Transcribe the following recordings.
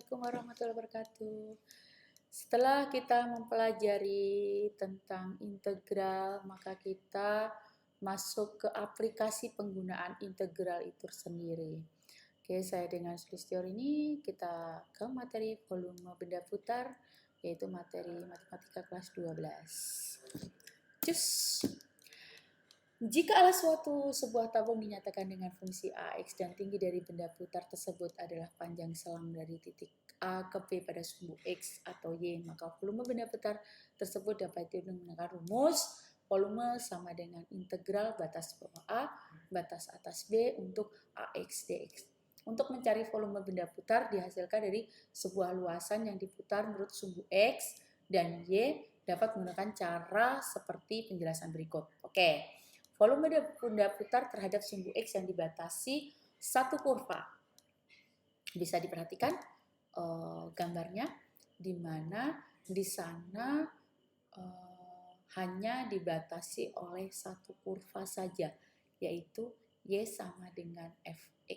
Assalamualaikum warahmatullahi wabarakatuh. Setelah kita mempelajari tentang integral, maka kita masuk ke aplikasi penggunaan integral itu sendiri. Oke, saya dengan Sulistyo ini kita ke materi volume benda putar, yaitu materi matematika kelas 12. Cus! Jika alas suatu sebuah tabung dinyatakan dengan fungsi AX dan tinggi dari benda putar tersebut adalah panjang selang dari titik A ke B pada sumbu X atau Y, maka volume benda putar tersebut dapat dihitung menggunakan rumus volume sama dengan integral batas bawah A, batas atas B untuk AX dx. Untuk mencari volume benda putar dihasilkan dari sebuah luasan yang diputar menurut sumbu X dan Y dapat menggunakan cara seperti penjelasan berikut. Oke. Volume benda putar terhadap sumbu X yang dibatasi satu kurva. Bisa diperhatikan gambarnya, di mana di sana hanya dibatasi oleh satu kurva saja, yaitu Y sama dengan Fx.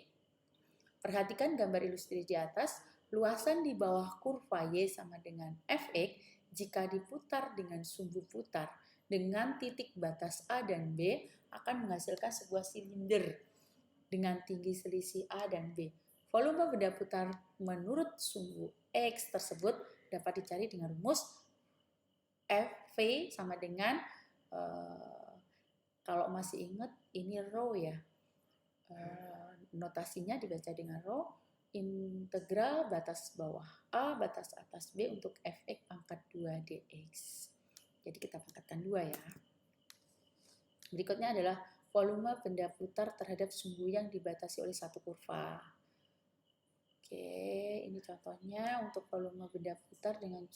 Perhatikan gambar ilustrasi di atas, luasan di bawah kurva Y sama dengan Fx jika diputar dengan sumbu putar dengan titik batas A dan B akan menghasilkan sebuah silinder dengan tinggi selisih A dan B. Volume benda putar menurut sumbu X tersebut dapat dicari dengan rumus Fv sama dengan, kalau masih ingat ini rho ya, notasinya dibaca dengan rho, integral batas bawah A batas atas B untuk Fx pangkat 2 dx. Jadi kita pangkatkan 2 ya. Berikutnya adalah volume benda putar terhadap sumbu yang dibatasi oleh satu kurva. Oke, ini contohnya untuk volume benda putar dengan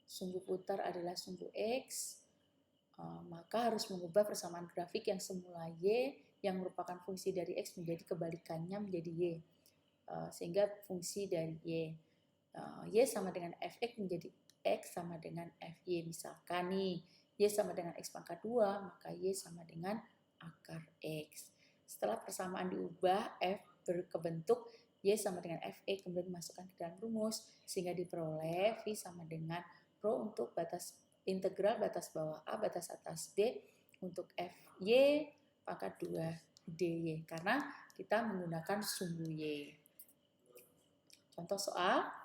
sumbu putar adalah sumbu X. Maka harus mengubah persamaan grafik yang semula Y yang merupakan fungsi dari X menjadi kebalikannya menjadi Y. Sehingga fungsi dari Y. Y sama dengan Fx menjadi X sama dengan Fy. Misalkan nih, Y sama dengan X pangkat 2, maka Y sama dengan akar X. Setelah persamaan diubah, F berkebentuk Y sama dengan Fe, kemudian dimasukkan ke dalam rumus, sehingga diperoleh V sama dengan rho untuk batas integral batas bawah A, batas atas B, untuk Fy pangkat 2 dy, karena kita menggunakan sumbu Y. Contoh soal,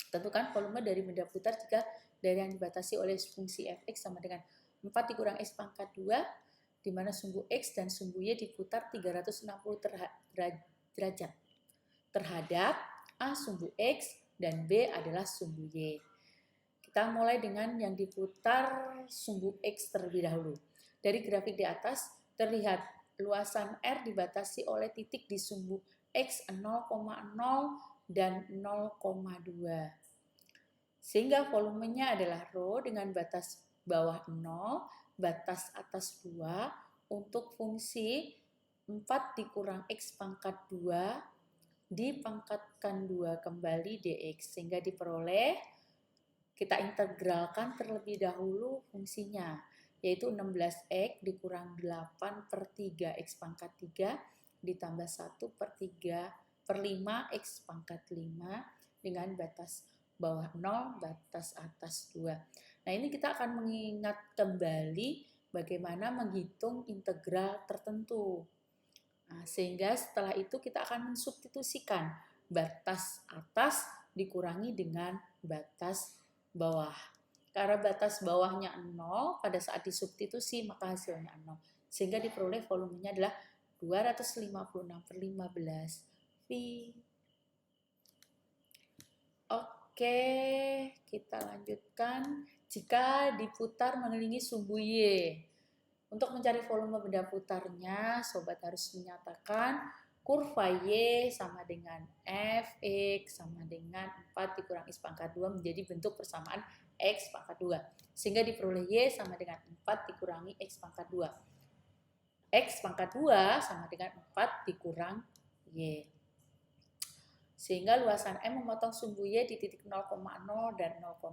tentukan volume dari benda putar jika dari yang dibatasi oleh fungsi Fx sama dengan 4 dikurang X pangkat 2, di mana sumbu X dan sumbu Y diputar 360 derajat terhadap A sumbu X dan B adalah sumbu Y. Kita mulai dengan yang diputar sumbu X terlebih dahulu. Dari grafik di atas terlihat luasan R dibatasi oleh titik di sumbu X 0,0 dan 0,2. Sehingga volumenya adalah rho dengan batas bawah 0, batas atas 2 untuk fungsi 4 dikurang X pangkat 2 dipangkatkan 2 kembali dx, sehingga diperoleh, kita integralkan terlebih dahulu fungsinya, yaitu 16x dikurang 8 per 3x pangkat 3 ditambah 1 per 3 per 5x pangkat 5 dengan batas bawah 0, batas atas 2. Nah, ini kita akan mengingat kembali bagaimana menghitung integral tertentu. Nah, sehingga setelah itu kita akan mensubstitusikan batas atas dikurangi dengan batas bawah. Karena batas bawahnya 0, pada saat disubstitusi maka hasilnya 0. Sehingga diperoleh volumenya adalah 256 per 15 V. Oke, kita lanjutkan. Jika diputar mengelilingi sumbu Y. Untuk mencari volume benda putarnya, sobat harus menyatakan kurva Y sama dengan Fx sama dengan 4 dikurang X pangkat 2 menjadi bentuk persamaan X pangkat 2. Sehingga diperoleh Y sama dengan 4 dikurangi X pangkat 2. X pangkat 2 sama dengan 4 dikurang Y. Sehingga luasan M memotong sumbu Y di titik 0,0 dan 0,4.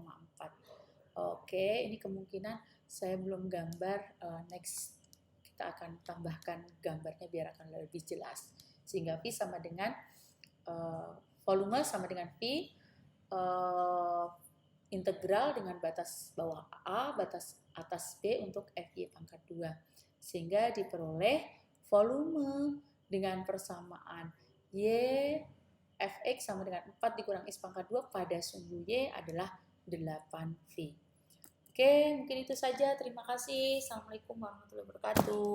Oke, ini kemungkinan saya belum gambar, next kita akan tambahkan gambarnya biar akan lebih jelas. Sehingga V sama dengan volume sama dengan V, integral dengan batas bawah A, batas atas B untuk FY pangkat 2. Sehingga diperoleh volume dengan persamaan Y Fx sama dengan 4 dikurang X pangkat 2 pada sumbu Y adalah 8V. Oke, mungkin itu saja. Terima kasih. Assalamualaikum warahmatullahi wabarakatuh.